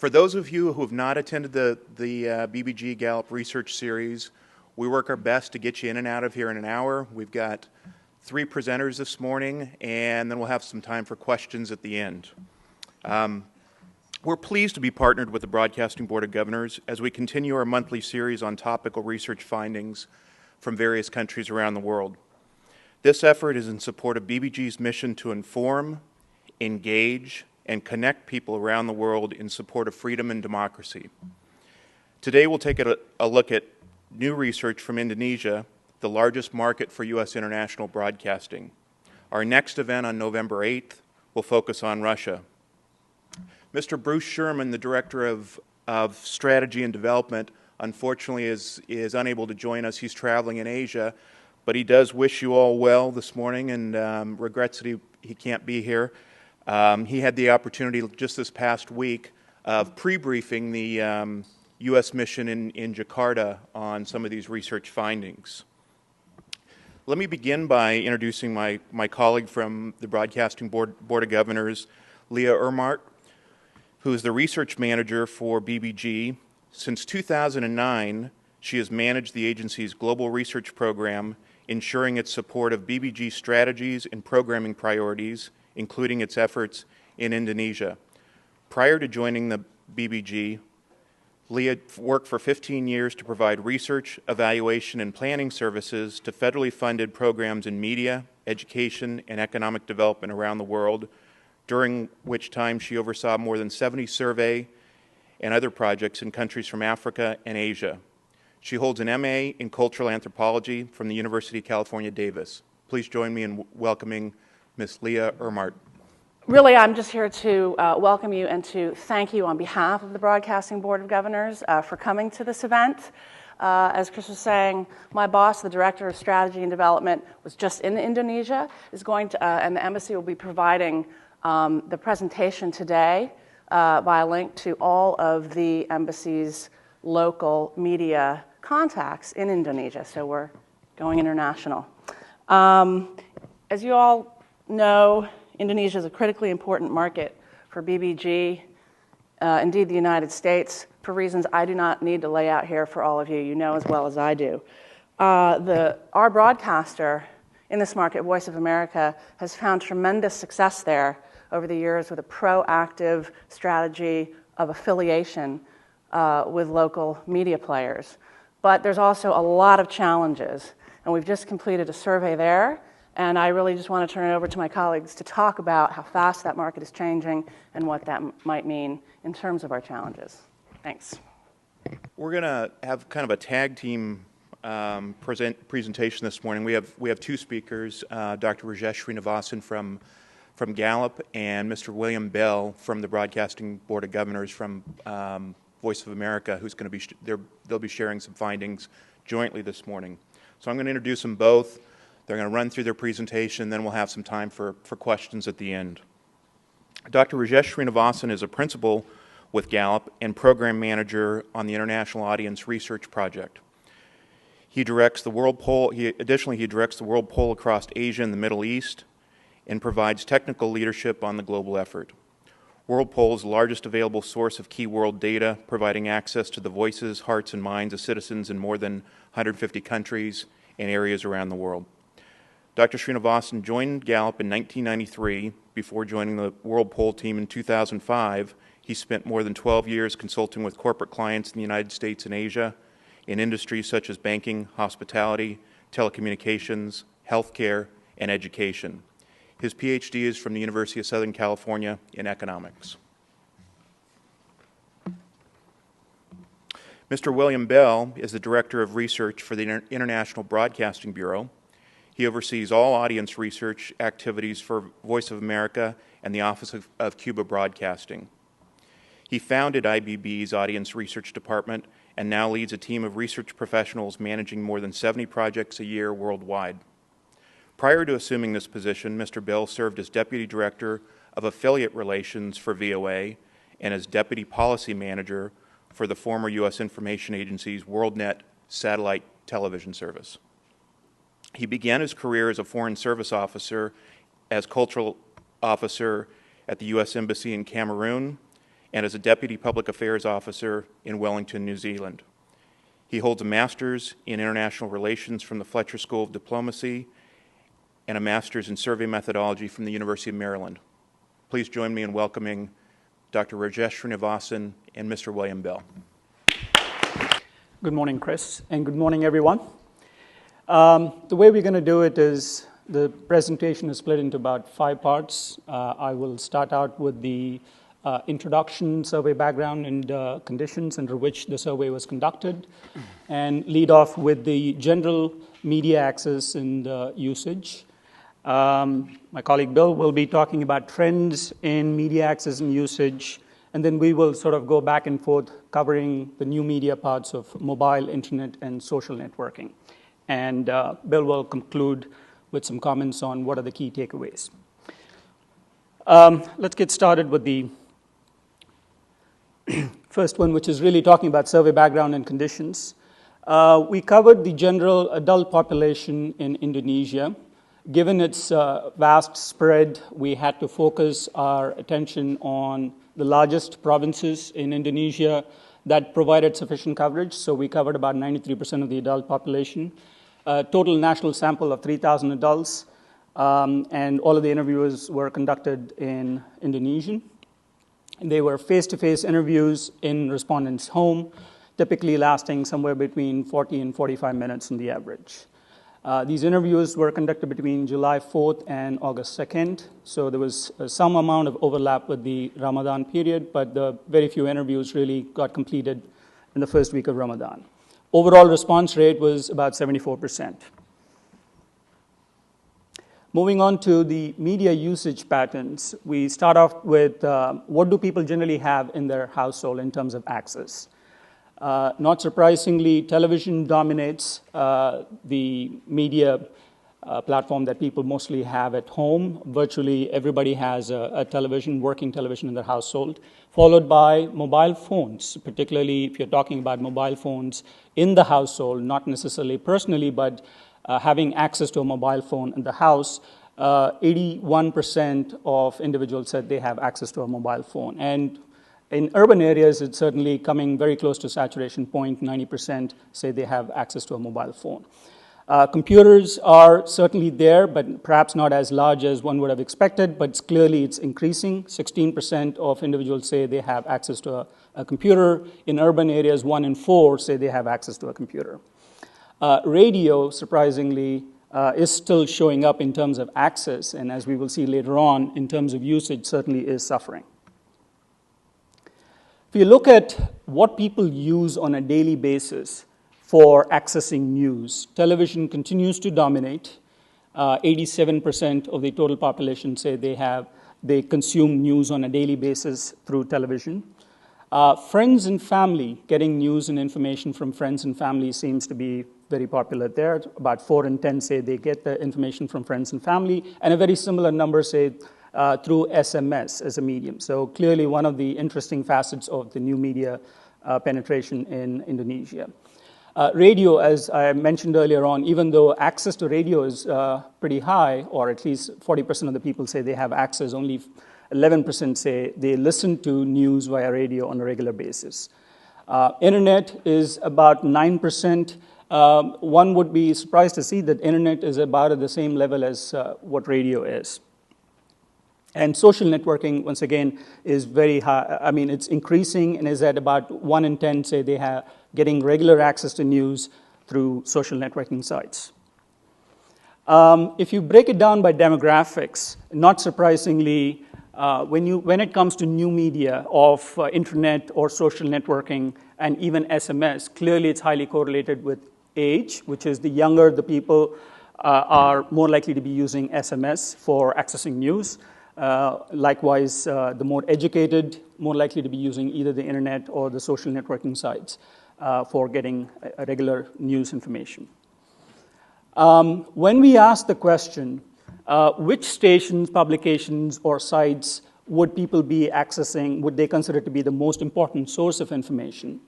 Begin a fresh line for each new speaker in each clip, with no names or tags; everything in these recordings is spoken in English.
For those of you who have not attended the BBG Gallup Research Series, we work our best to get you in and out of here in an hour. We've got 3 presenters this morning, and then we'll have some time for questions at the end. We're pleased to be partnered with the Broadcasting Board of Governors as we continue our monthly series on topical research findings from various countries around the world. This effort is in support of BBG's mission to inform, engage, and connect people around the world in support of freedom and democracy. Today we'll take a look at new research from Indonesia, the largest market for U.S. international broadcasting. Our next event on November 8th will focus on Russia. Mr. Bruce Sherman, the Director of Strategy and Development, unfortunately is unable to join us. He's traveling in Asia, but he does wish you all well this morning and regrets that he can't be here. He had the opportunity just this past week of pre-briefing the U.S. mission in Jakarta on some of these research findings. Let me begin by introducing my colleague from the Broadcasting Board of Governors, Leah Ermarth, who is the research manager for BBG. Since 2009, she has managed the agency's global research program, ensuring its support of BBG strategies and programming priorities, including its efforts in Indonesia. Prior to joining the BBG, Leah worked for 15 years to provide research, evaluation, and planning services to federally funded programs in media, education, and economic development around the world, during which time she oversaw more than 70 survey and other projects in countries from Africa and Asia. She holds an MA in Cultural Anthropology from the University of California, Davis. Please join me in welcoming Ms. Leah Ermarth.
Really, I'm just here to welcome you and to thank you on behalf of the Broadcasting Board of Governors for coming to this event. As Chris was saying, my boss, the Director of Strategy and Development, was just in Indonesia, and the embassy will be providing the presentation today via link to all of the embassy's local media contacts in Indonesia, so we're going international. As you all know, Indonesia is a critically important market for BBG, indeed the United States, for reasons I do not need to lay out here for all of you. You know as well as I do. Our broadcaster in this market, Voice of America, has found tremendous success there over the years with a proactive strategy of affiliation with local media players. But there's also a lot of challenges, and we've just completed a survey there. And I really just want to turn it over to my colleagues to talk about how fast that market is changing and what that might mean in terms of our challenges. Thanks.
We're going to have kind of a tag team presentation this morning. We have 2 speakers, Dr. Rajesh Srinivasan from Gallup and Mr. William Bell from the Broadcasting Board of Governors from Voice of America, who's going to be they'll be sharing some findings jointly this morning. So I'm going to introduce them both. They're going to run through their presentation, then we'll have some time for questions at the end. Dr. Rajesh Srinivasan is a principal with Gallup and program manager on the International Audience Research Project. He directs the World Poll. Additionally, he directs the World Poll across Asia and the Middle East and provides technical leadership on the global effort. World Poll is the largest available source of key world data, providing access to the voices, hearts, and minds of citizens in more than 150 countries and areas around the world. Dr. Srinivasan joined Gallup in 1993. Before joining the World Poll team in 2005, he spent more than 12 years consulting with corporate clients in the United States and Asia in industries such as banking, hospitality, telecommunications, healthcare, and education. His Ph.D. is from the University of Southern California in economics. Mr. William Bell is the Director of Research for the International Broadcasting Bureau. He oversees all audience research activities for Voice of America and the Office of Cuba Broadcasting. He founded IBB's Audience Research Department and now leads a team of research professionals managing more than 70 projects a year worldwide. Prior to assuming this position, Mr. Bell served as Deputy Director of Affiliate Relations for VOA and as Deputy Policy Manager for the former U.S. Information Agency's WorldNet satellite television service. He began his career as a Foreign Service Officer, as Cultural Officer at the U.S. Embassy in Cameroon, and is a Deputy Public Affairs Officer in Wellington, New Zealand. He holds a Master's in International Relations from the Fletcher School of Diplomacy and a Master's in Survey Methodology from the University of Maryland. Please join me in welcoming Dr. Rajesh Srinivasan and Mr. William Bell.
Good morning, Chris, and good morning, everyone. The way we're going to do it is the presentation is split into about 5 parts. I will start out with the introduction, survey background, and conditions under which the survey was conducted, and lead off with the general media access and usage. My colleague Bill will be talking about trends in media access and usage, and then we will sort of go back and forth covering the new media parts of mobile, internet, and social networking. And Bill will conclude with some comments on what are the key takeaways. Let's get started with the first one, which is really talking about survey background and conditions. We covered the general adult population in Indonesia. Given its vast spread, we had to focus our attention on the largest provinces in Indonesia that provided sufficient coverage. So we covered about 93% of the adult population. Total national sample of 3,000 adults, and all of the interviews were conducted in Indonesian. They were face-to-face interviews in respondents' home, typically lasting somewhere between 40 and 45 minutes on the average. These interviews were conducted between July 4th and August 2nd, so there was some amount of overlap with the Ramadan period, but the very few interviews really got completed in the first week of Ramadan. Overall response rate was about 74%. Moving on to the media usage patterns, we start off with what do people generally have in their household in terms of access. Not surprisingly, television dominates the media platform that people mostly have at home. Virtually everybody has a television, working television in their household, followed by mobile phones, particularly if you're talking about mobile phones in the household, not necessarily personally, but having access to a mobile phone in the house. 81% of individuals said they have access to a mobile phone. And in urban areas, it's certainly coming very close to saturation point. 90% say they have access to a mobile phone. Computers are certainly there, but perhaps not as large as one would have expected, but clearly it's increasing. 16% of individuals say they have access to a computer. In urban areas, 1 in 4 say they have access to a computer. Radio, surprisingly, is still showing up in terms of access, and as we will see later on, in terms of usage, certainly is suffering. If you look at what people use on a daily basis for accessing news, television continues to dominate. 87% of the total population say they consume news on a daily basis through television. Friends and family, getting news and information from friends and family seems to be very popular there. About 4 in 10 say they get the information from friends and family, and a very similar number say through SMS as a medium. So clearly one of the interesting facets of the new media penetration in Indonesia. Radio, as I mentioned earlier on, even though access to radio is pretty high, or at least 40% of the people say they have access, only 11% say they listen to news via radio on a regular basis. Internet is about 9%. One would be surprised to see that internet is about at the same level as what radio is. And social networking, once again, is very high. I mean, it's increasing and is at about 1 in 10 say they have getting regular access to news through social networking sites. If you break it down by demographics, not surprisingly, when it comes to new media of internet or social networking and even SMS, clearly it's highly correlated with age, which is the younger the people are more likely to be using SMS for accessing news. Likewise, the more educated, more likely to be using either the internet or the social networking sites for getting regular news information. When we ask the question, which stations, publications, or sites would people be accessing, would they consider to be the most important source of information?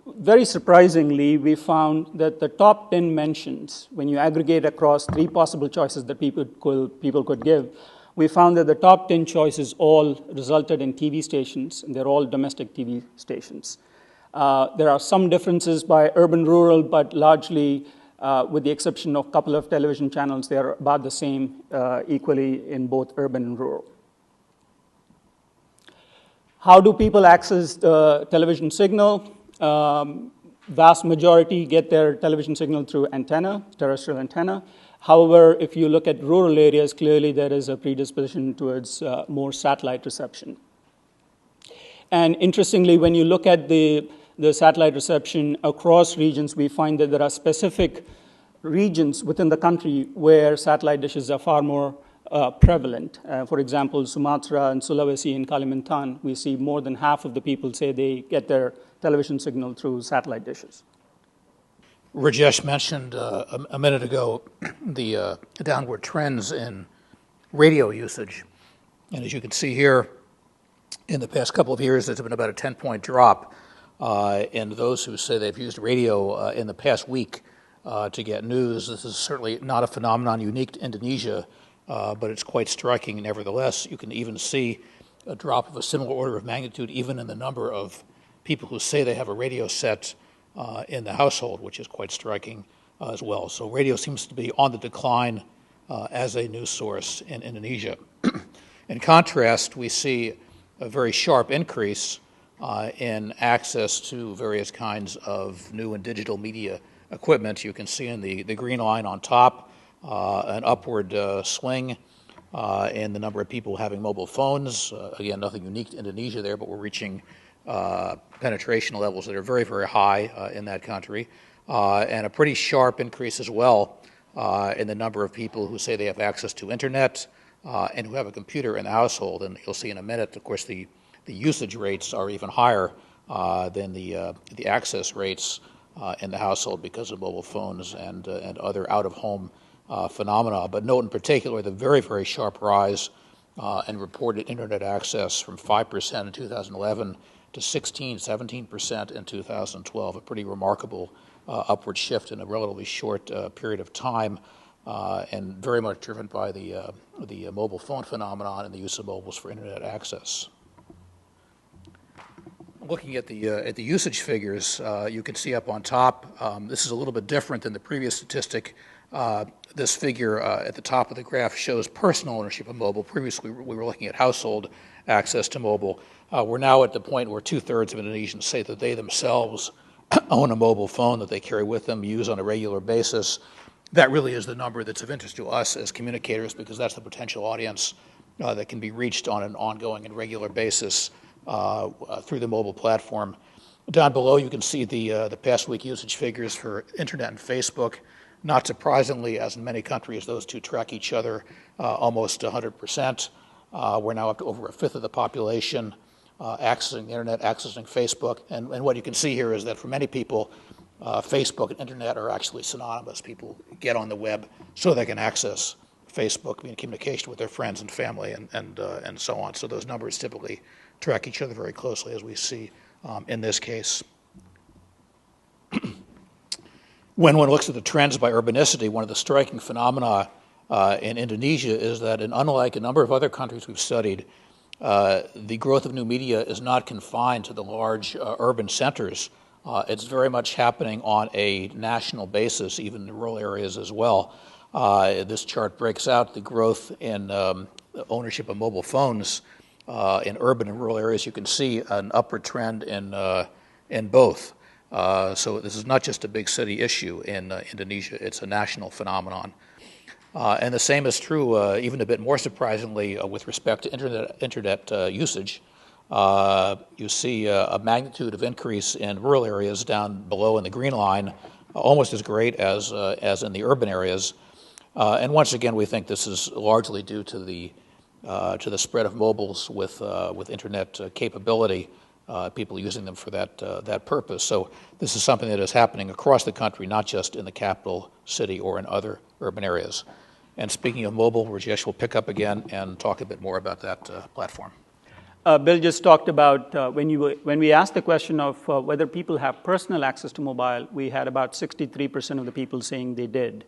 Very surprisingly, we found that the top 10 mentions, when you aggregate across 3 possible choices that people could give, we found that the top 10 choices all resulted in TV stations, and they're all domestic TV stations. There are some differences by urban-rural, but largely, with the exception of a couple of television channels, they are about the same equally in both urban and rural. How do people access the television signal? Vast majority get their television signal through antenna, terrestrial antenna. However, if you look at rural areas, clearly there is a predisposition towards more satellite reception. And interestingly, when you look at the satellite reception across regions, we find that there are specific regions within the country where satellite dishes are far more prevalent. For example, Sumatra and Sulawesi and Kalimantan, we see more than half of the people say they get their television signal through satellite dishes.
Rajesh mentioned a minute ago the downward trends in radio usage. And as you can see here, in the past couple of years, there's been about a 10-point drop in those who say they've used radio in the past week to get news. This is certainly not a phenomenon unique to Indonesia, but it's quite striking nevertheless. You can even see a drop of a similar order of magnitude even in the number of people who say they have a radio set in the household, which is quite striking as well. So radio seems to be on the decline as a news source in Indonesia. In contrast, we see a very sharp increase in access to various kinds of new and digital media equipment. You can see in the green line on top an upward swing in the number of people having mobile phones. Again, nothing unique to Indonesia there, but we're reaching penetration levels that are very, very high in that country, and a pretty sharp increase as well in the number of people who say they have access to internet and who have a computer in the household. And you'll see in a minute, of course, the usage rates are even higher than the access rates in the household because of mobile phones and other out-of-home phenomena. But note in particular the very, very sharp rise in reported internet access from 5% in 2011 to 17% in 2012, a pretty remarkable upward shift in a relatively short period of time, and very much driven by the mobile phone phenomenon and the use of mobiles for internet access. Looking at the usage figures, you can see up on top, this is a little bit different than the previous statistic. This figure at the top of the graph shows personal ownership of mobile. Previously, we were looking at household access to mobile. We're now at the point where 2/3 of Indonesians say that they themselves own a mobile phone that they carry with them, use on a regular basis. That really is the number that's of interest to us as communicators, because that's the potential audience that can be reached on an ongoing and regular basis through the mobile platform. Down below, you can see the past week usage figures for internet and Facebook. Not surprisingly, as in many countries, those two track each other almost 100%. We're now up to over a fifth of the population accessing the internet, accessing Facebook. And what you can see here is that for many people, Facebook and internet are actually synonymous. People get on the web so they can access Facebook, be in communication with their friends and family, and so on. So those numbers typically track each other very closely, as we see in this case. When one looks at the trends by urbanicity, one of the striking phenomena in Indonesia is that, unlike a number of other countries we've studied, the growth of new media is not confined to the large urban centers. It's very much happening on a national basis, even in rural areas as well. This chart breaks out the growth in ownership of mobile phones in urban and rural areas. You can see an upward trend in both. So this is not just a big city issue in Indonesia, it's a national phenomenon. And the same is true, even a bit more surprisingly, with respect to internet usage. You see a magnitude of increase in rural areas down below in the green line, almost as great as in the urban areas. And once again, we think this is largely due to the spread of mobiles with internet capability. People using them for that purpose. So this is something that is happening across the country, not just in the capital city or in other urban areas. And speaking of mobile, Rajesh will pick up again and talk a bit more about that platform.
Bill just talked about when we asked the question of whether people have personal access to mobile, we had about 63% of the people saying they did.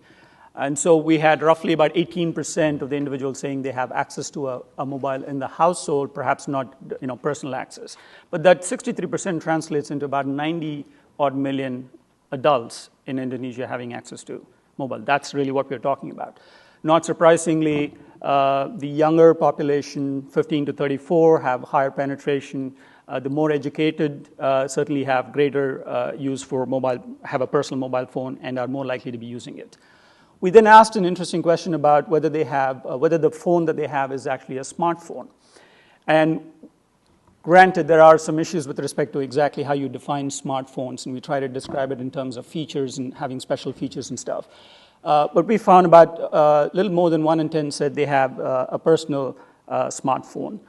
And so we had roughly about 18% of the individuals saying they have access to a mobile in the household, perhaps not personal access. But that 63% translates into about 90 odd million adults in Indonesia having access to mobile. That's really what we're talking about. Not surprisingly, the younger population, 15 to 34, have higher penetration. The more educated certainly have greater use for mobile, have a personal mobile phone, and are more likely to be using it. We then asked an interesting question about whether they have, whether the phone that they have is actually a smartphone. And granted, there are some issues with respect to exactly how you define smartphones, and we try to describe it in terms of features and having special features and stuff. But we found about a little more than 1 in 10 said they have a personal smartphone.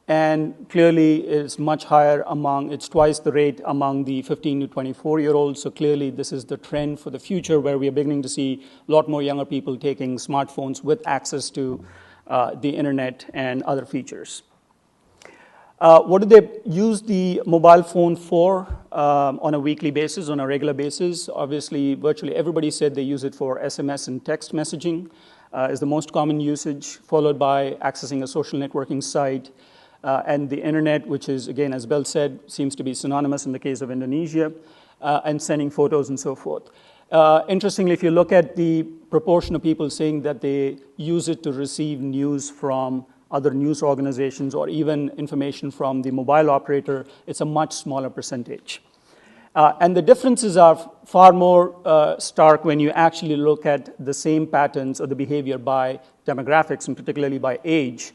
And clearly it's much higher it's twice the rate among the 15 to 24-year-olds. So clearly this is the trend for the future, where we are beginning to see a lot more younger people taking smartphones with access to the internet and other features. What do they use the mobile phone for on a weekly basis, on a regular basis? Obviously, virtually everybody said they use it for SMS and text messaging is the most common usage, followed by accessing a social networking site, and the internet, which is, again, as Bill said, seems to be synonymous in the case of Indonesia, and sending photos and so forth. Interestingly, if you look at the proportion of people saying that they use it to receive news from other news organizations or even information from the mobile operator, it's a much smaller percentage. And the differences are far more stark when you actually look at the same patterns of the behavior by demographics, and particularly by age.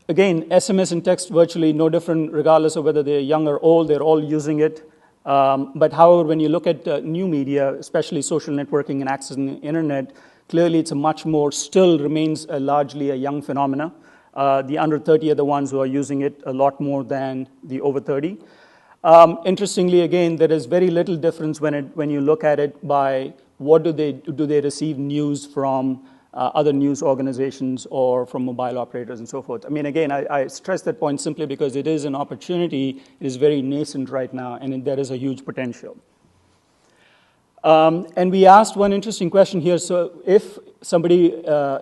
Again, SMS and text virtually no different regardless of whether they're young or old, they're all using it. But however, when you look at new media, especially social networking and accessing the internet, clearly it's a much more, still remains largely a young phenomena. The under 30 are the ones who are using it a lot more than the over 30. Interestingly, again, there is very little difference when you look at it by what do they receive news from other news organizations or from mobile operators and so forth. I mean, again, I stress that point simply because it is an opportunity. It is very nascent right now, and there is a huge potential. And we asked one interesting question here. So if somebody,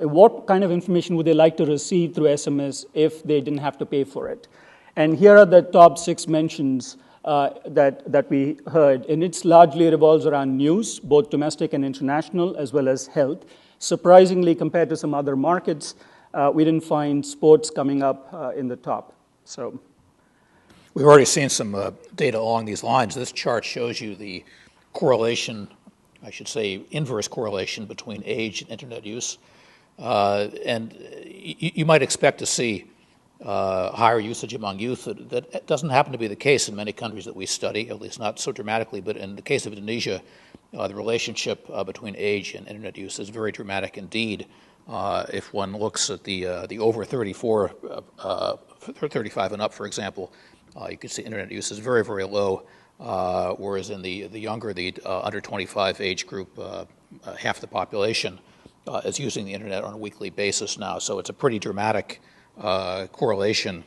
what kind of information would they like to receive through SMS if they didn't have to pay for it? And here are the top 6 mentions that we heard. And it's largely revolves around news, both domestic and international, as well as health. Surprisingly, compared to some other markets, we didn't find sports coming up in the top. So
we've already seen some data along these lines. This chart shows you the correlation, I should say inverse correlation, between age and internet use. And you might expect to see higher usage among youth. That doesn't happen to be the case in many countries that we study, at least not so dramatically. But in the case of Indonesia, the relationship between age and internet use is very dramatic indeed. If one looks at the over 35 and up, for example, you can see internet use is very, very low, whereas in the younger, the under 25 age group, half the population is using the internet on a weekly basis now. So it's a pretty dramatic correlation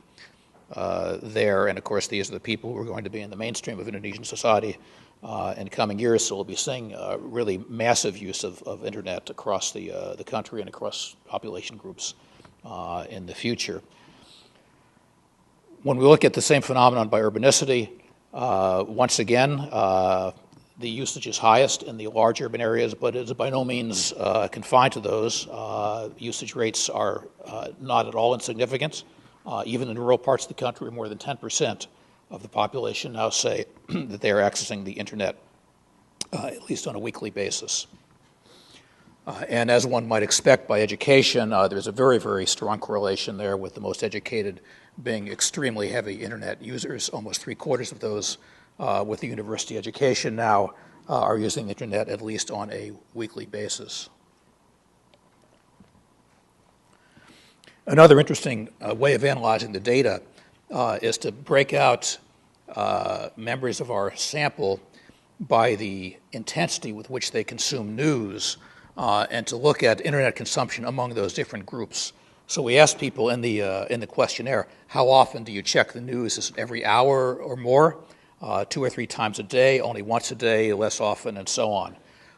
there. And of course, these are the people who are going to be in the mainstream of Indonesian society in coming years. So we'll be seeing really massive use of internet across the country and across population groups in the future. When we look at the same phenomenon by urbanicity, once again, the usage is highest in the large urban areas, but it is by no means confined to those. Usage rates are not at all insignificant. Even in rural parts of the country, more than 10% of the population now say that they are accessing the internet, at least on a weekly basis. And as one might expect by education, there's a very, very strong correlation there with the most educated being extremely heavy internet users. Almost 3/4 of those with the university education now are using the internet at least on a weekly basis. Another interesting way of analyzing the data is to break out members of our sample by the intensity with which they consume news and to look at internet consumption among those different groups. So we asked people in the questionnaire, how often do you check the news? Is it every hour or more? 2 or 3 times a day, only once a day, less often, and so on.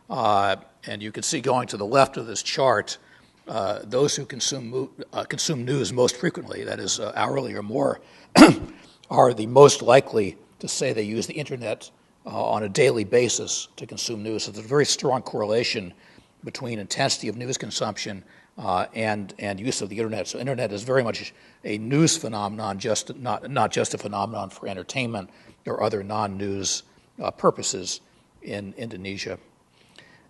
And you can see going to the left of this chart, those who consume news most frequently, that is hourly or more, are the most likely to say they use the internet on a daily basis to consume news. So there's a very strong correlation between intensity of news consumption and use of the internet. So internet is very much a news phenomenon, not just a phenomenon for entertainment or other non-news purposes in Indonesia.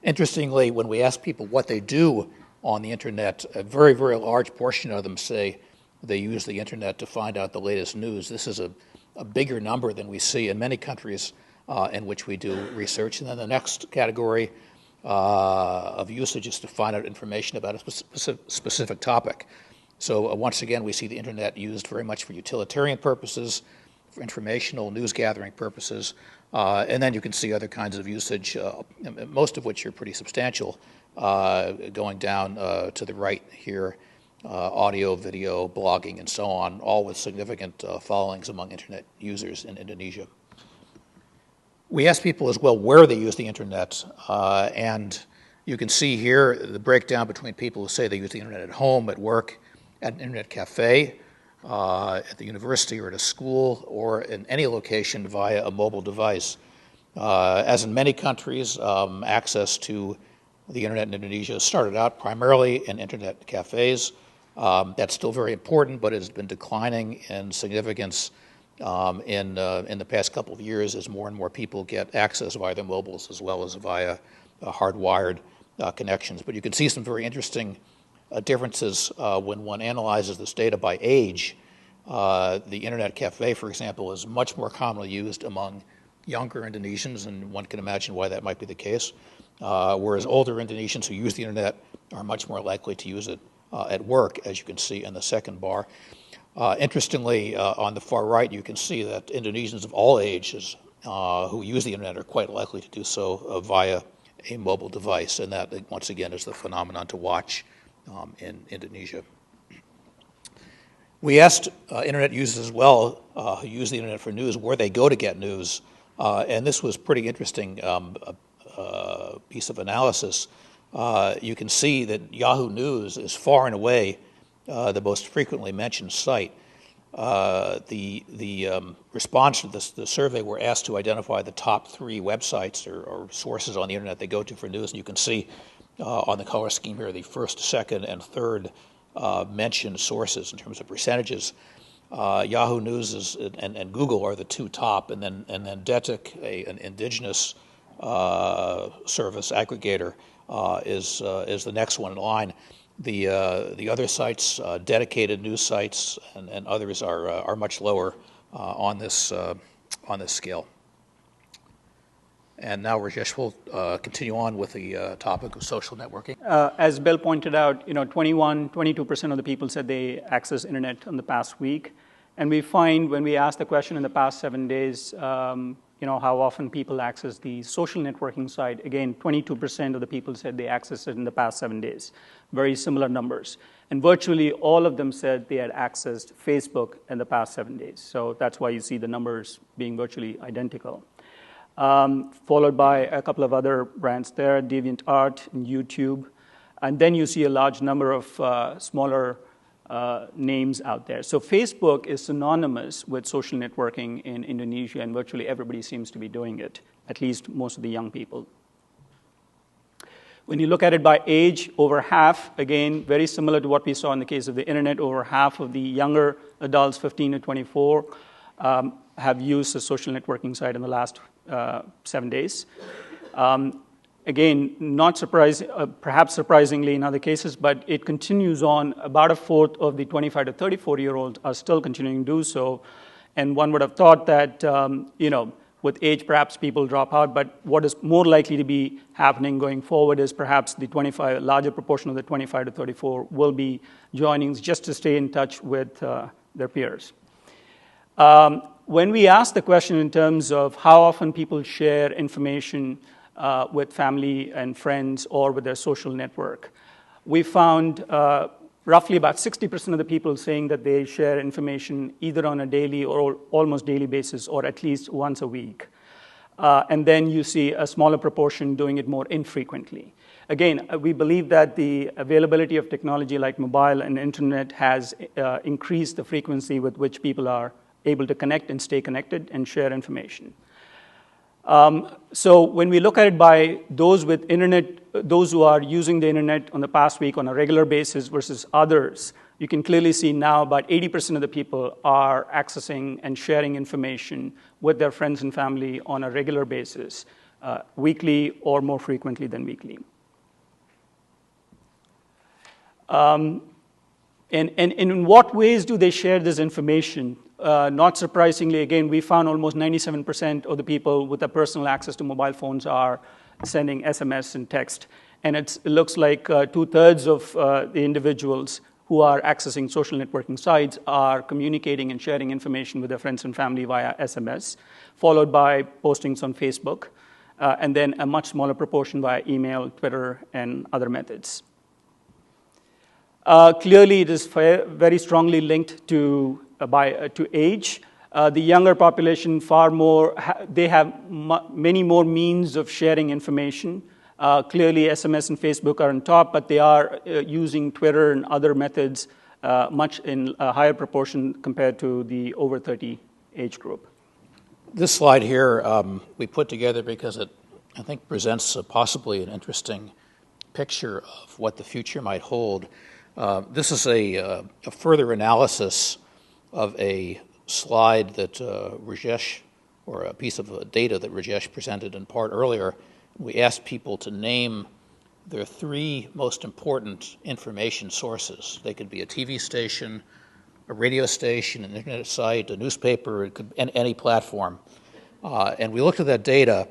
Interestingly, when we ask people what they do on the internet, a very, very large portion of them say they use the internet to find out the latest news. This is a bigger number than we see in many countries in which we do research. And then the next category of usage is to find out information about a specific topic. So once again, we see the internet used very much for utilitarian purposes, for informational, news-gathering purposes, and then you can see other kinds of usage, most of which are pretty substantial, going down to the right here, audio, video, blogging, and so on, all with significant followings among internet users in Indonesia. We asked people as well where they use the internet, and you can see here the breakdown between people who say they use the internet at home, at work, at an internet cafe, at the university or at a school, or in any location via a mobile device. As in many countries, access to the internet in Indonesia started out primarily in internet cafes. That's still very important, but it has been declining in significance in the past couple of years as more and more people get access via their mobiles as well as via hardwired connections. But you can see some very interesting differences when one analyzes this data by age. The internet cafe, for example, is much more commonly used among younger Indonesians, and one can imagine why that might be the case, whereas older Indonesians who use the internet are much more likely to use it at work, as you can see in the second bar. Interestingly, on the far right, you can see that Indonesians of all ages who use the internet are quite likely to do so via a mobile device, and that, once again, is the phenomenon to watch in Indonesia. We asked internet users as well who use the internet for news where they go to get news, and this was pretty interesting piece of analysis. You can see that Yahoo News is far and away the most frequently mentioned site. The response to the survey were asked to identify the top 3 websites or sources on the internet they go to for news, and you can see on the color scheme here the first, second, and third mentioned sources in terms of percentages. Yahoo News and Google are the 2 top, and then Detik, an indigenous service aggregator, is the next one in line. The other sites, dedicated news sites, and others are much lower on this scale. And now Rajesh will continue on with the topic of social networking.
As Bill pointed out, 22% of the people said they access internet in the past week, and we find when we ask the question in the past 7 days, how often people access the social networking site. Again, 22% of the people said they accessed it in the past 7 days. Very similar numbers. And virtually all of them said they had accessed Facebook in the past 7 days. So that's why you see the numbers being virtually identical. Followed by a couple of other brands there, DeviantArt and YouTube. And then you see a large number of smaller names out there. So Facebook is synonymous with social networking in Indonesia, and virtually everybody seems to be doing it, at least most of the young people. When you look at it by age, over half, again, very similar to what we saw in the case of the internet, over half of the younger adults, 15 to 24, have used a social networking site in the last 7 days. Again, not surprising, perhaps surprisingly in other cases, but it continues on. About a fourth of the 25 to 34-year-olds are still continuing to do so. And one would have thought that, with age, perhaps people drop out. But what is more likely to be happening going forward is perhaps the larger proportion of the 25 to 34 will be joining just to stay in touch with their peers. When we ask the question in terms of how often people share information with family and friends or with their social network, we found roughly about 60% of the people saying that they share information either on a daily or almost daily basis or at least once a week. And then you see a smaller proportion doing it more infrequently. Again, we believe that the availability of technology like mobile and internet has increased the frequency with which people are able to connect and stay connected and share information. So when we look at it by those with internet, those who are using the internet on the past week on a regular basis versus others, you can clearly see now about 80% of the people are accessing and sharing information with their friends and family on a regular basis, weekly or more frequently than weekly. And in what ways do they share this information? Not surprisingly, again, we found almost 97% of the people with a personal access to mobile phones are sending SMS and text. And it looks like 2/3 of the individuals who are accessing social networking sites are communicating and sharing information with their friends and family via SMS, followed by postings on Facebook, and then a much smaller proportion via email, Twitter, and other methods. Clearly, it is very strongly linked to age. The younger population, they have many more means of sharing information. Clearly, SMS and Facebook are on top, but they are using Twitter and other methods much in a higher proportion compared to the over 30 age group.
This slide here we put together because it, I think, presents possibly an interesting picture of what the future might hold. This is a further analysis of a slide that Rajesh, or a piece of data that Rajesh presented in part earlier. We asked people to name their 3 most important information sources. They could be a TV station, a radio station, an internet site, a newspaper, it could be any platform. And we looked at that data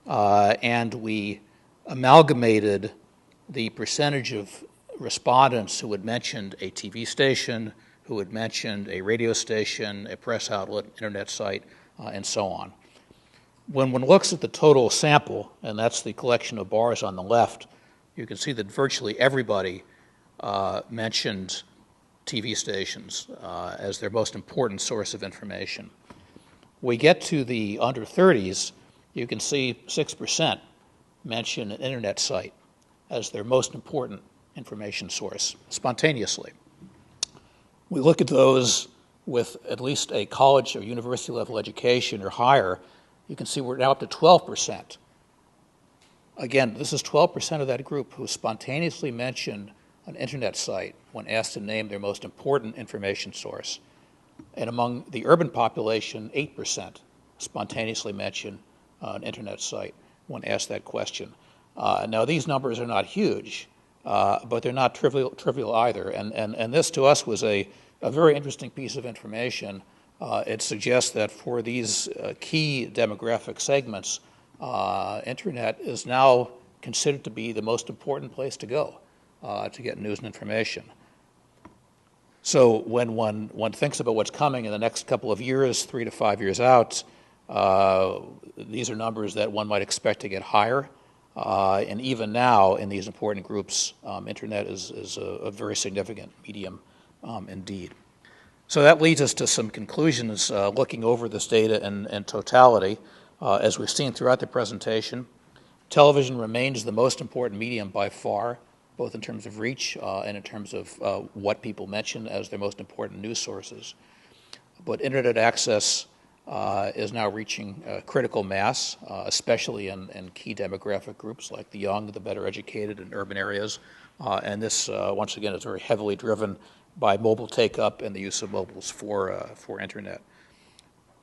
and we amalgamated the percentage of respondents who had mentioned a TV station, who had mentioned a radio station, a press outlet, internet site, and so on. When one looks at the total sample, and that's the collection of bars on the left, you can see that virtually everybody mentioned TV stations as their most important source of information. We get to the under 30s, you can see 6% mention an internet site as their most important information source, spontaneously. We look at those with at least a college or university level education or higher, you can see we're now up to 12%. Again, this is 12% of that group who spontaneously mentioned an internet site when asked to name their most important information source. And among the urban population, 8% spontaneously mention an internet site when asked that question. Now, these numbers are not huge, but they're not trivial either. And this, to us, was a very interesting piece of information. It suggests that for these key demographic segments, internet is now considered to be the most important place to go to get news and information. So when one thinks about what's coming in the next couple of years, 3 to 5 years out, these are numbers that one might expect to get higher. And even now, in these important groups, internet is a very significant medium indeed. So that leads us to some conclusions looking over this data in totality. As we've seen throughout the presentation, television remains the most important medium by far, both in terms of reach and in terms of what people mention as their most important news sources. But internet access is now reaching critical mass, especially in key demographic groups like the young, the better educated in urban areas. And this, once again, is very heavily driven by mobile take-up and the use of mobiles for internet.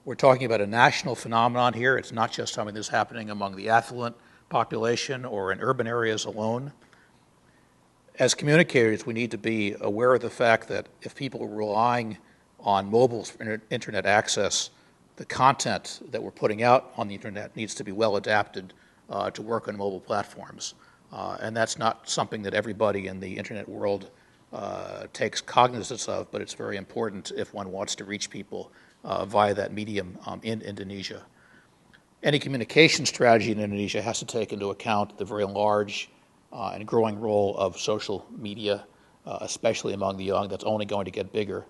We're talking about a national phenomenon here. It's not just something that's happening among the affluent population or in urban areas alone. As communicators, we need to be aware of the fact that if people are relying on mobiles for internet access, the content that we're putting out on the internet needs to be well adapted to work on mobile platforms. And that's not something that everybody in the internet world takes cognizance of, but it's very important if one wants to reach people via that medium in Indonesia. Any communication strategy in Indonesia has to take into account the very large and growing role of social media, especially among the young. That's only going to get bigger.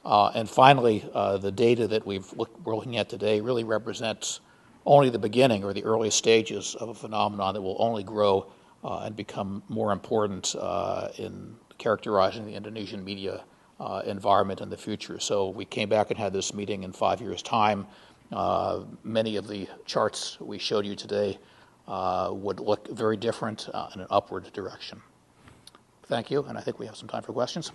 And finally, the data that we're looking at today really represents only the beginning or the early stages of a phenomenon that will only grow and become more important in characterizing the Indonesian media environment in the future. So we came back and had this meeting in 5 years' time. Many of the charts we showed you today would look very different in an upward direction. Thank you, and I think we have some time for questions.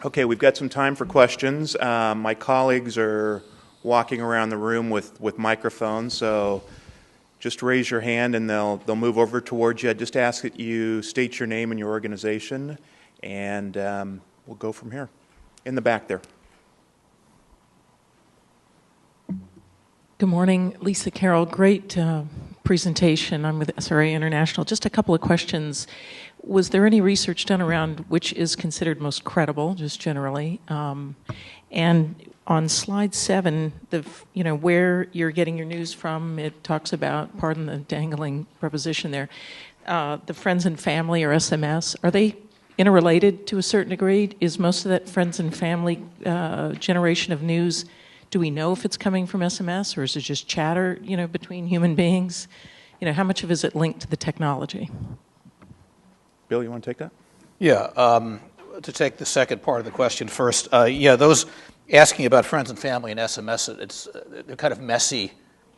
Okay, we've got some time for questions. My colleagues are walking around the room with microphones, so just raise your hand and they'll move over towards you. I just ask that you state your name and your organization, and we'll go from here. In the back there.
Good morning, Lisa Carroll. Great presentation. I'm with SRA International. Just a couple of questions. Was there any research done around which is considered most credible, just generally? And on slide 7, where you're getting your news from, it talks about, pardon the dangling preposition there, the friends and family or SMS. Are they interrelated to a certain degree? Is most of that friends and family generation of news, do we know if it's coming from SMS or is it just chatter, between human beings? How much of it is it linked to the technology?
Bill, you want to take that?
Yeah, to take the second part of the question first, those asking about friends and family and SMS, they're kind of messy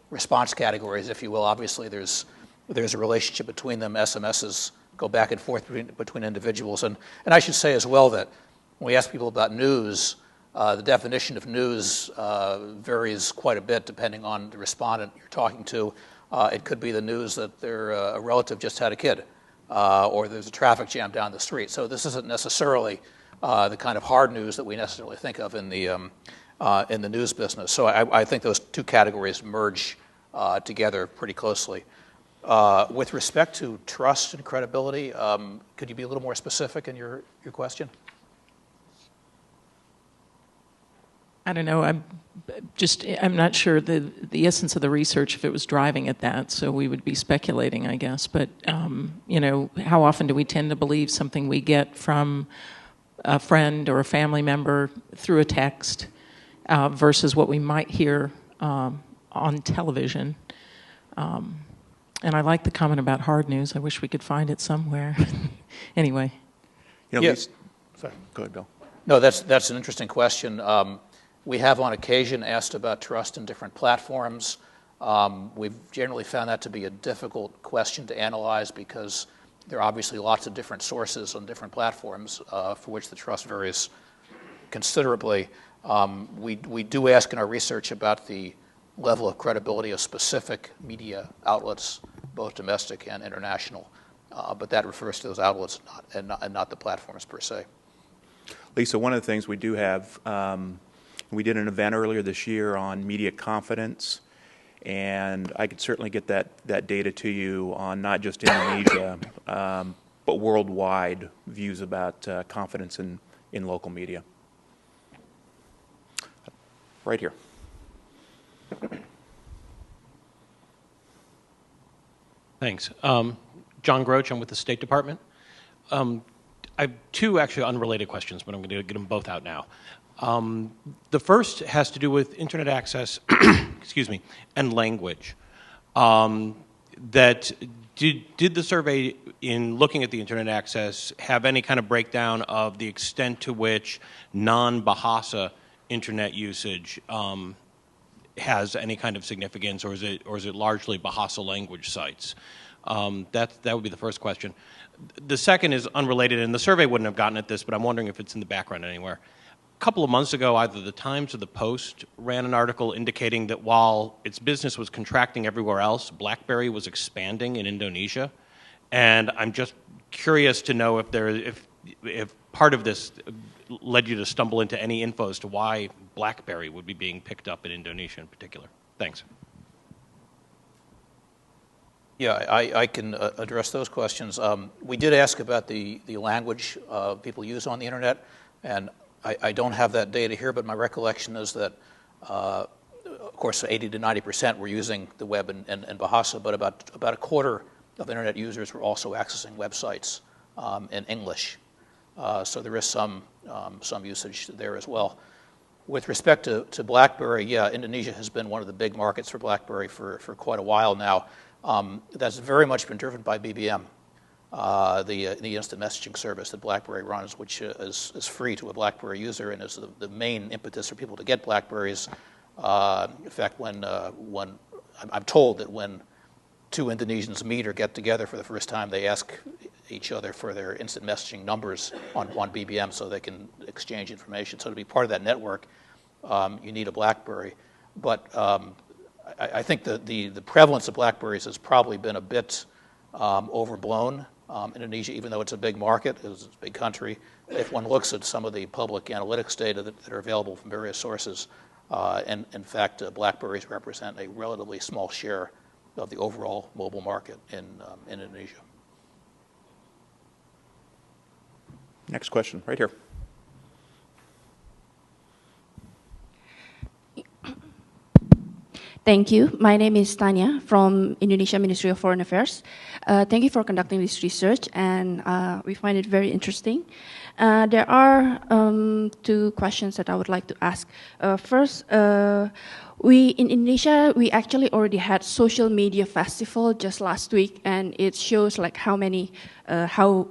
response categories, if you will. Obviously, there's a relationship between them. SMSs go back and forth between individuals. And I should say as well that when we ask people about news, the definition of news varies quite a bit depending on the respondent you're talking to. It could be the news that a relative just had a kid, or there's a traffic jam down the street. So this isn't necessarily the kind of hard news that we necessarily think of in the news business. So I think those two categories merge together pretty closely. With respect to trust and credibility, could you be a little more specific in your question?
I don't know. I'm not sure the essence of the research if it was driving at that. So we would be speculating, I guess. But how often do we tend to believe something we get from a friend or a family member through a text versus what we might hear on television? And I like the comment about hard news. I wish we could find it somewhere. Anyway.
Yes.
Sorry. Go ahead, Bill.
No, that's an interesting question. We have on occasion asked about trust in different platforms. We've generally found that to be a difficult question to analyze because there are obviously lots of different sources on different platforms for which the trust varies considerably. We do ask in our research about the level of credibility of specific media outlets, both domestic and international, but that refers to those outlets and not the platforms per se.
Lisa, one of the things we do have, we did an event earlier this year on media confidence, and I could certainly get that data to you on not just Indonesia, but worldwide views about confidence in local media. Right here.
Thanks. John Groach, I'm with the State Department. I have two actually unrelated questions, but I'm going to get them both out now. The first has to do with internet access, excuse me, and language. That did the survey, in looking at the internet access, have any kind of breakdown of the extent to which non-Bahasa internet usage has any kind of significance, or is it largely Bahasa language sites? That would be the first question. The second is unrelated, and the survey wouldn't have gotten at this, but I'm wondering if it's in the background anywhere. A couple of months ago, either the Times or the Post ran an article indicating that while its business was contracting everywhere else, BlackBerry was expanding in Indonesia. And I'm just curious to know if part of this led you to stumble into any info as to why BlackBerry would be being picked up in Indonesia in particular. Thanks.
Yeah, I can address those questions. We did ask about the language people use on the internet, and I don't have that data here, but my recollection is that, of course, 80 to 90% were using the web and Bahasa, but about a quarter of internet users were also accessing websites in English. So there is some usage there as well. With respect to BlackBerry, yeah, Indonesia has been one of the big markets for BlackBerry for quite a while now. That's very much been driven by BBM, the instant messaging service that BlackBerry runs, which is free to a BlackBerry user and is the main impetus for people to get BlackBerries. In fact, when I'm told that when two Indonesians meet or get together for the first time, they ask each other for their instant messaging numbers on BBM so they can exchange information. So to be part of that network, you need a BlackBerry. But I think the prevalence of BlackBerries has probably been a bit overblown. Indonesia, even though it's a big market, it's a big country, if one looks at some of the public analytics data that are available from various sources, and in fact, BlackBerries represent a relatively small share of the overall mobile market in Indonesia.
Next question, right here.
Thank you. My name is Tanya from Indonesia Ministry of Foreign Affairs. Thank you for conducting this research, and we find it very interesting. There are two questions that I would like to ask. First, in Indonesia, we actually already had social media festival just last week, and it shows like how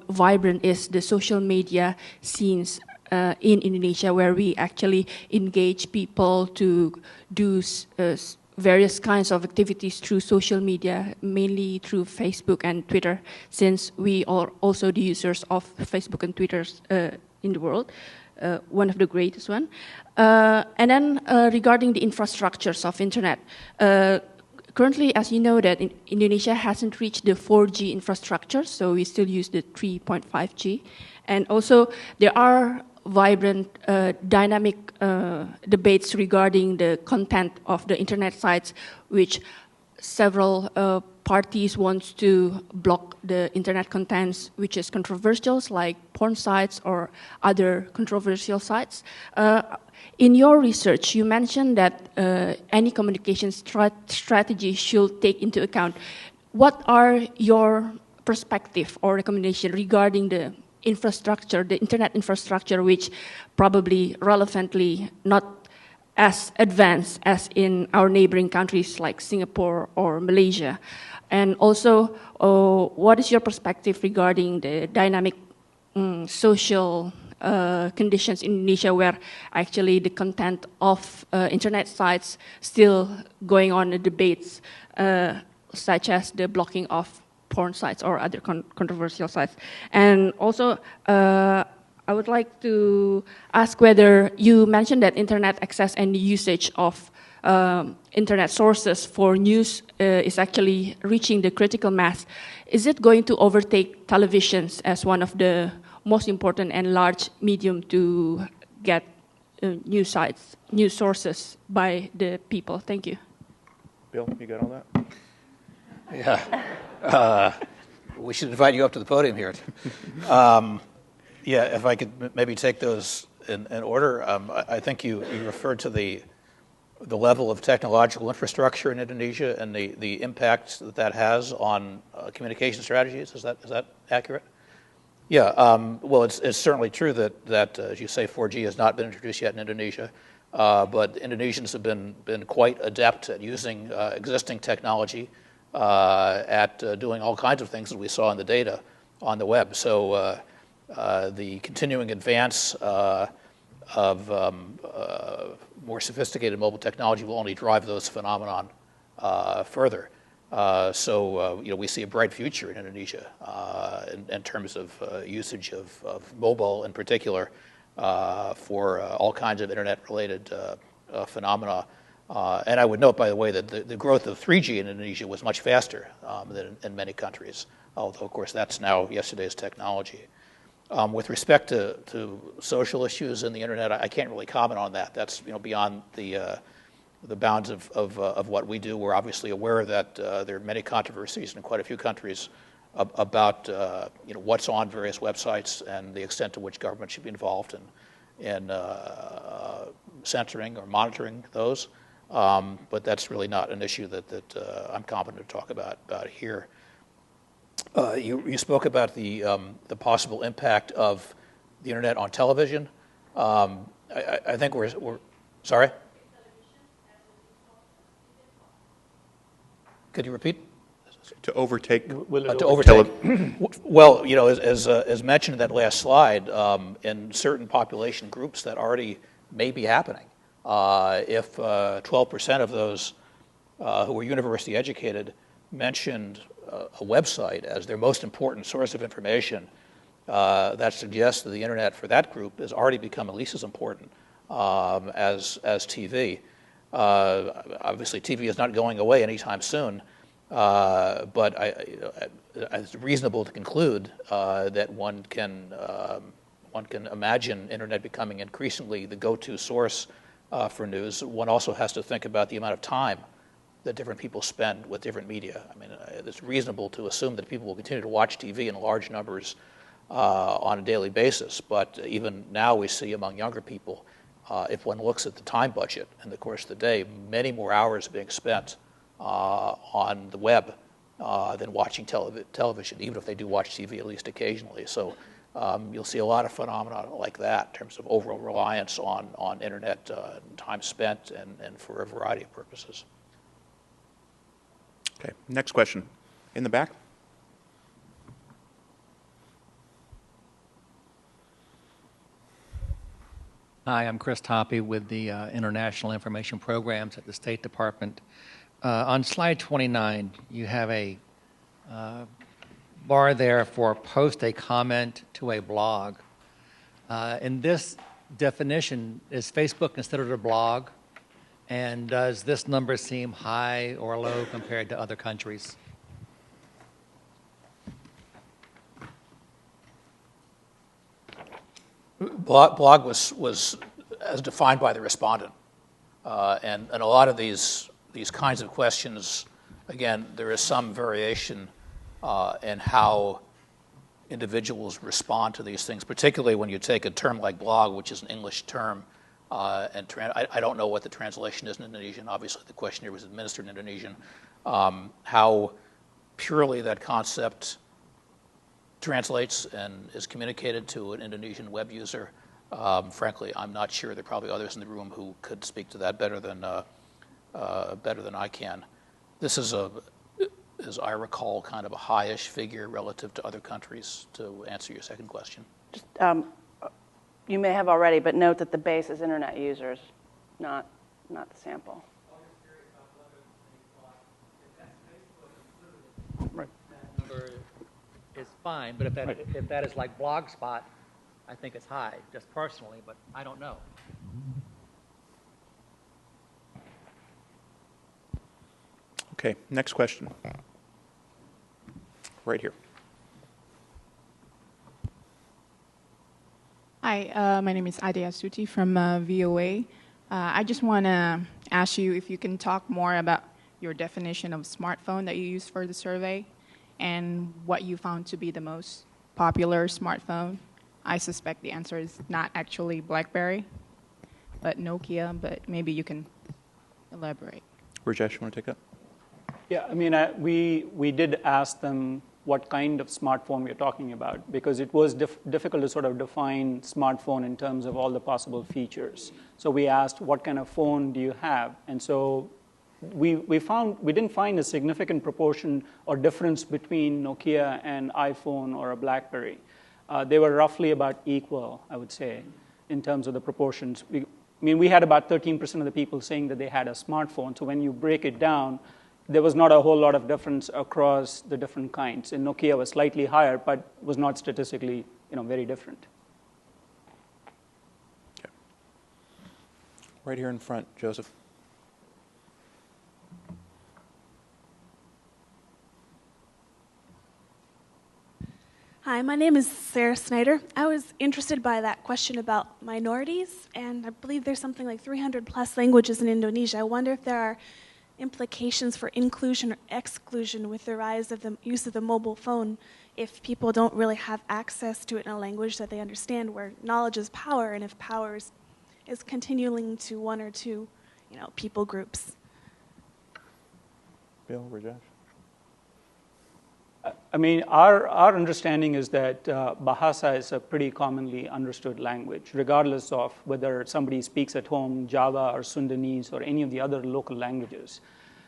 vibrant is the social media scenes in Indonesia, where we actually engage people to do various kinds of activities through social media, mainly through Facebook and Twitter, since we are also the users of Facebook and Twitter in the world, one of the greatest one. And then regarding the infrastructures of internet, currently, as you know, that Indonesia hasn't reached the 4G infrastructure, so we still use the 3.5G. And also, there are vibrant, dynamic debates regarding the content of the internet sites, which several parties want to block the internet contents, which is controversial, like porn sites or other controversial sites. In your research, you mentioned that any communication strategy should take into account. What are your perspective or recommendation regarding the infrastructure, the internet infrastructure, which probably relevantly not as advanced as in our neighboring countries like Singapore or Malaysia? And also, what is your perspective regarding the dynamic social conditions in Indonesia, where actually the content of internet sites still going on the debates, such as the blocking of porn sites or other controversial sites? And also, I would like to ask whether you mentioned that internet access and the usage of internet sources for news is actually reaching the critical mass. Is it going to overtake televisions as one of the most important and large medium to get news sites, news sources by the people? Thank you.
Bill, you got all that?
Yeah. We should invite you up to the podium here. Yeah, if I could maybe take those in order. I think you referred to the level of technological infrastructure in Indonesia and the impact that has on communication strategies. Is that accurate? Yeah. Well, it's certainly true that as you say, 4G has not been introduced yet in Indonesia, but Indonesians have been quite adept at using existing technology, at doing all kinds of things that we saw in the data on the web. So the continuing advance of more sophisticated mobile technology will only drive those phenomenon further. So we see a bright future in Indonesia in terms of usage of mobile in particular for all kinds of internet-related phenomena. And I would note, by the way, that the growth of 3G in Indonesia was much faster than in many countries, although, of course, that's now yesterday's technology. With respect to social issues in the internet, I can't really comment on that. That's beyond the bounds of what we do. We're obviously aware that there are many controversies in quite a few countries about what's on various websites and the extent to which government should be involved in censoring or monitoring those. But that's really not an issue that I'm competent to talk about here. You spoke about the possible impact of the internet on television. I think we're Sorry? Could you repeat?
To overtake.
To overtake. Well, you know, as mentioned in that last slide, in certain population groups that already may be happening. If 12% of those who are university educated mentioned a website as their most important source of information, that suggests that the internet for that group has already become at least as important as TV. Obviously, TV is not going away anytime soon, but it's reasonable to conclude that one can imagine internet becoming increasingly the go-to source for news. One also has to think about the amount of time that different people spend with different media. I mean, it's reasonable to assume that people will continue to watch TV in large numbers on a daily basis. But even now we see among younger people, if one looks at the time budget in the course of the day, many more hours being spent on the web than watching television, even if they do watch TV at least occasionally. So you'll see a lot of phenomena like that in terms of overall reliance on internet time spent and for a variety of purposes.
Okay, next question. In the back?
Hi, I'm Chris Toppy with the International Information Programs at the State Department. On slide 29, you have a bar there for post a comment to a blog. In this definition, is Facebook considered a blog? And does this number seem high or low compared to other countries?
Blog was as defined by the respondent. And a lot of these kinds of questions, again, there is some variation in how individuals respond to these things, particularly when you take a term like blog, which is an English term, and I don't know what the translation is in Indonesian. Obviously, the questionnaire was administered in Indonesian. How purely that concept translates and is communicated to an Indonesian web user, frankly, I'm not sure. There are probably others in the room who could speak to that better than I can. This is as I recall, kind of a high-ish figure relative to other countries. To answer your second question.
Just, you may have already, but note that the base is internet users, not the sample.
Right. That number is fine, but if that is like Blogspot, I think it's high, just personally, but I don't know.
Okay, next question. Right here.
Hi, my name is Adia Suti from VOA. I just want to ask you if you can talk more about your definition of smartphone that you used for the survey and what you found to be the most popular smartphone. I suspect the answer is not actually BlackBerry, but Nokia, but maybe you can elaborate.
Rajesh, you want to take that?
Yeah, I mean, we did ask them what kind of smartphone we're talking about, because it was difficult to sort of define smartphone in terms of all the possible features. So we asked, what kind of phone do you have? And so we didn't find a significant proportion or difference between Nokia and iPhone or a BlackBerry. They were roughly about equal, I would say, in terms of the proportions. We had about 13% of the people saying that they had a smartphone. So when you break it down, there was not a whole lot of difference across the different kinds. And Nokia was slightly higher, but was not statistically, very different.
Okay. Right here in front, Joseph.
Hi, my name is Sarah Snyder. I was interested by that question about minorities, and I believe there's something like 300 plus languages in Indonesia. I wonder if there are implications for inclusion or exclusion with the rise of the use of the mobile phone if people don't really have access to it in a language that they understand, where knowledge is power, and if power is continuing to one or two, people groups.
Bill, Rajesh?
I mean, our understanding is that Bahasa is a pretty commonly understood language, regardless of whether somebody speaks at home Java or Sundanese or any of the other local languages.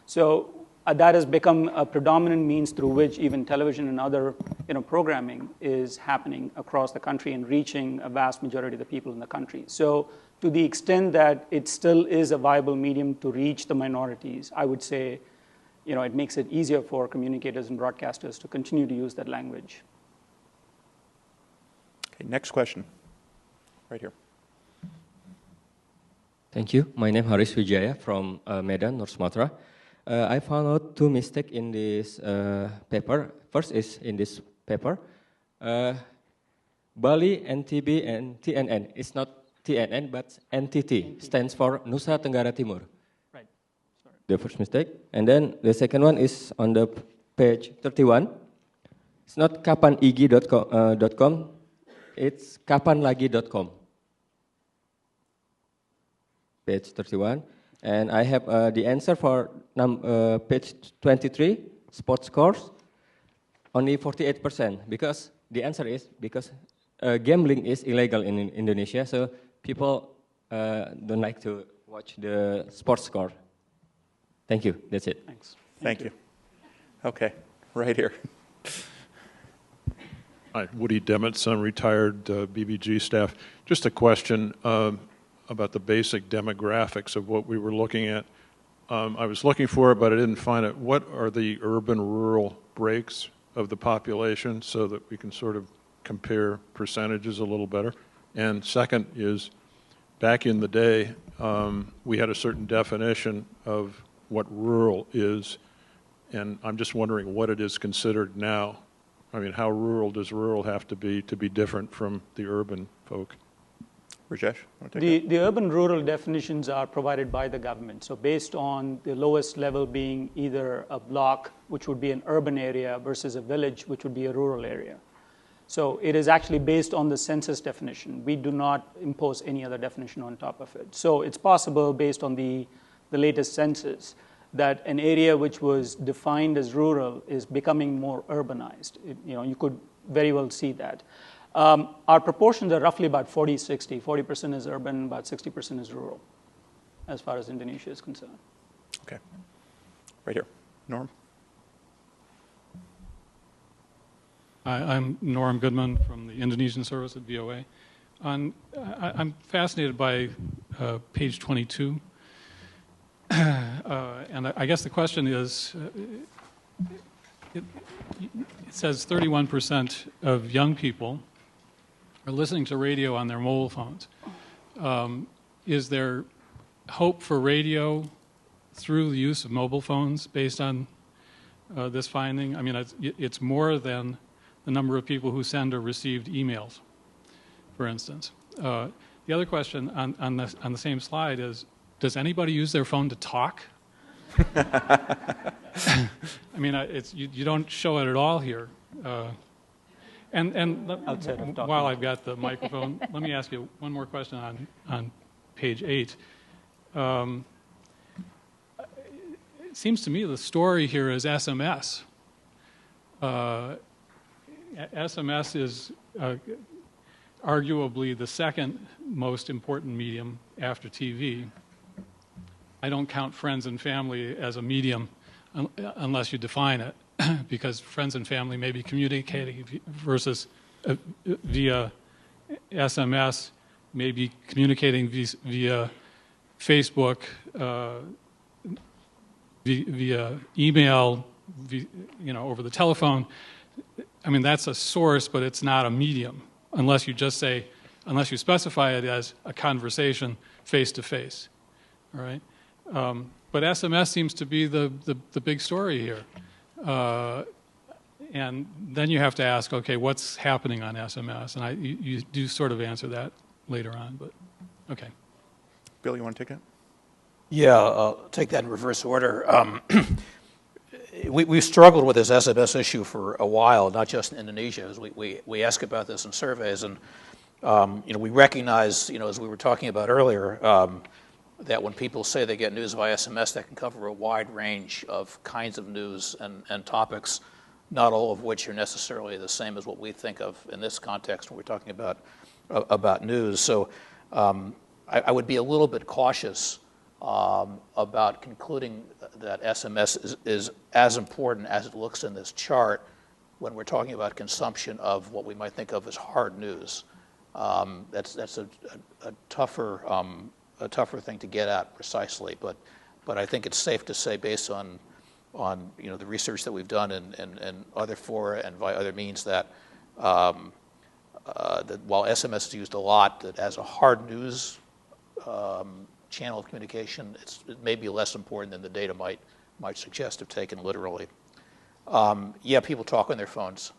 So that has become a predominant means through which even television and other programming is happening across the country and reaching a vast majority of the people in the country. So to the extent that it still is a viable medium to reach the minorities, I would say it makes it easier for communicators and broadcasters to continue to use that language.
Okay, next question, right here.
Thank you. My name is Haris Wijaya from Medan, North Sumatra. I found out two mistakes in this paper. First is in this paper, Bali, NTB, and TNN. It's not TNN, but NTT, stands for Nusa Tenggara Timur.
Right. Sorry.
The first mistake. And then the second one is on the page 31. It's not kapanigi.com, it's kapanlagi.com. Page 31. And I have the answer for page 23, sports scores, only 48%, because the answer is because gambling is illegal in Indonesia, so people don't like to watch the sports score. Thank you. That's it.
Thanks.
Thank you. Okay, right here.
Hi, Woody Demitz, I'm retired BBG staff. Just a question about the basic demographics of what we were looking at. I was looking for it, but I didn't find it. What are the urban-rural breaks of the population so that we can sort of compare percentages a little better? And second is, back in the day, we had a certain definition of what rural is, and I'm just wondering what it is considered now. I mean, how rural does rural have to be different from the urban folk?
Rajesh, want to take that?
The urban-rural definitions are provided by the government. So based on the lowest level being either a block, which would be an urban area, versus a village, which would be a rural area. So it is actually based on the census definition. We do not impose any other definition on top of it. So it's possible, based on the latest census, that an area which was defined as rural is becoming more urbanized. You could very well see that. Our proportions are roughly about 40-60. 40% is urban, about 60% is rural, as far as Indonesia is concerned.
Okay. Right here. Norm?
Hi, I'm Norm Goodman from the Indonesian service at VOA. I'm fascinated by page 22. And I guess the question is, it says 31% of young people are listening to radio on their mobile phones. Is there hope for radio through the use of mobile phones based on this finding? I mean, it's more than the number of people who send or received emails, for instance. The other question on the same slide is, does anybody use their phone to talk? I mean, you don't show it at all here. And while I've got the microphone, let me ask you one more question on page 8. It seems to me the story here is SMS. SMS is arguably the second most important medium after TV. I don't count friends and family as a medium unless you define it, because friends and family may be communicating versus via SMS, maybe communicating via Facebook, via email, over the telephone. I mean, that's a source, but it's not a medium unless you specify it as a conversation face to face. All right. But SMS seems to be the big story here. And then you have to ask, okay, what's happening on SMS? And you do sort of answer that later on, but okay.
Bill, you want to take that?
Yeah, I'll take that in reverse order. We've struggled with this SMS issue for a while, not just in Indonesia. As we ask about this in surveys, and we recognize, as we were talking about earlier, that when people say they get news via SMS, that can cover a wide range of kinds of news and topics. not all of which are necessarily the same as what we think of in this context when we're talking about news. So I would be a little bit cautious about concluding that SMS is as important as it looks in this chart when we're talking about consumption of what we might think of as hard news. That's a tougher thing to get at precisely, but I think it's safe to say, based on the research that we've done and other fora and via other means, that that while SMS is used a lot, that as a hard news channel of communication, it may be less important than the data might suggest if taken literally. Yeah, people talk on their phones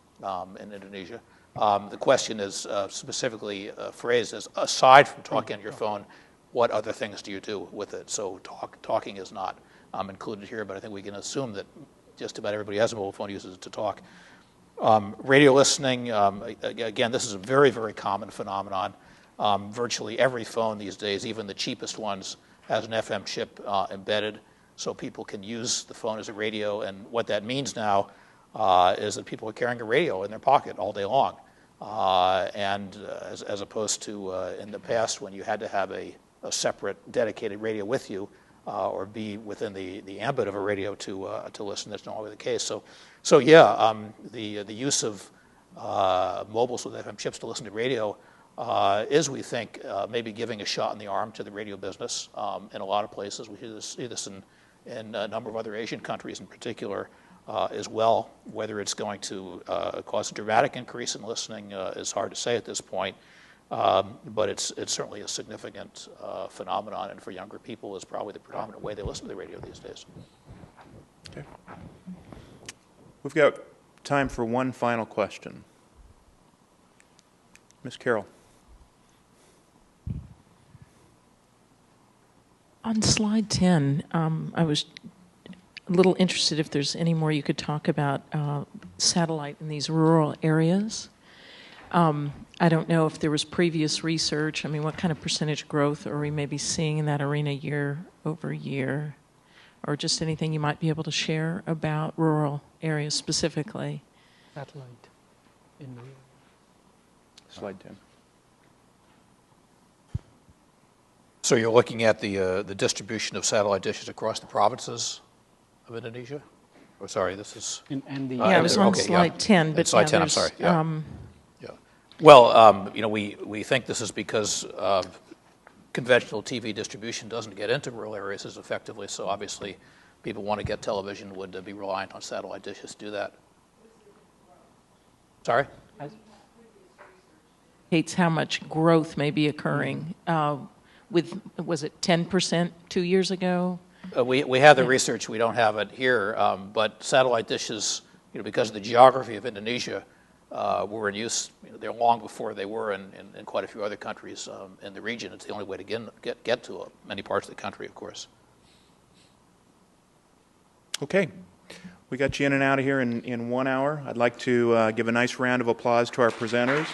in Indonesia. The question is specifically phrased as, aside from talking on your phone, what other things do you do with it? So talking is not included here, but I think we can assume that just about everybody has a mobile phone, uses it to talk. Radio listening, again, this is a very, very common phenomenon. Virtually every phone these days, even the cheapest ones, has an FM chip embedded, so people can use the phone as a radio. And what that means now is that people are carrying a radio in their pocket all day long. As opposed to in the past, when you had to have a separate dedicated radio with you or be within the ambit of a radio to listen. That's not always the case. So yeah, the use of mobiles with FM chips to listen to radio is, we think, maybe giving a shot in the arm to the radio business in a lot of places. We see this in a number of other Asian countries in particular as well. Whether it's going to cause a dramatic increase in listening is hard to say at this point, but it's certainly a significant phenomenon, and for younger people is probably the predominant way they listen to the radio these days.
Okay. We've got time for one final question. Ms. Carroll.
On slide 10, I was a little interested if there's any more you could talk about satellite in these rural areas. I don't know if there was previous research. I mean, what kind of percentage growth are we maybe seeing in that arena year over year? Or just anything you might be able to share about rural areas specifically?
Satellite in the
slide 10.
So you're looking at the distribution of satellite dishes across the provinces of Indonesia? Oh, sorry, this is...
yeah, it was on slide 10. But
slide 10, I'm sorry. Yeah. Well, we think this is because conventional TV distribution doesn't get into rural areas as effectively, so obviously people want to get television would be reliant on satellite dishes to do that. Sorry?
Hates how much growth may be occurring. Was it 10% 2 years ago?
We have the research. We don't have it here, but satellite dishes, because of the geography of Indonesia, were in use. They're long before they were in quite a few other countries in the region. It's the only way to get to many parts of the country, of course.
Okay. We got you in and out of here in 1 hour. I'd like to give a nice round of applause to our presenters.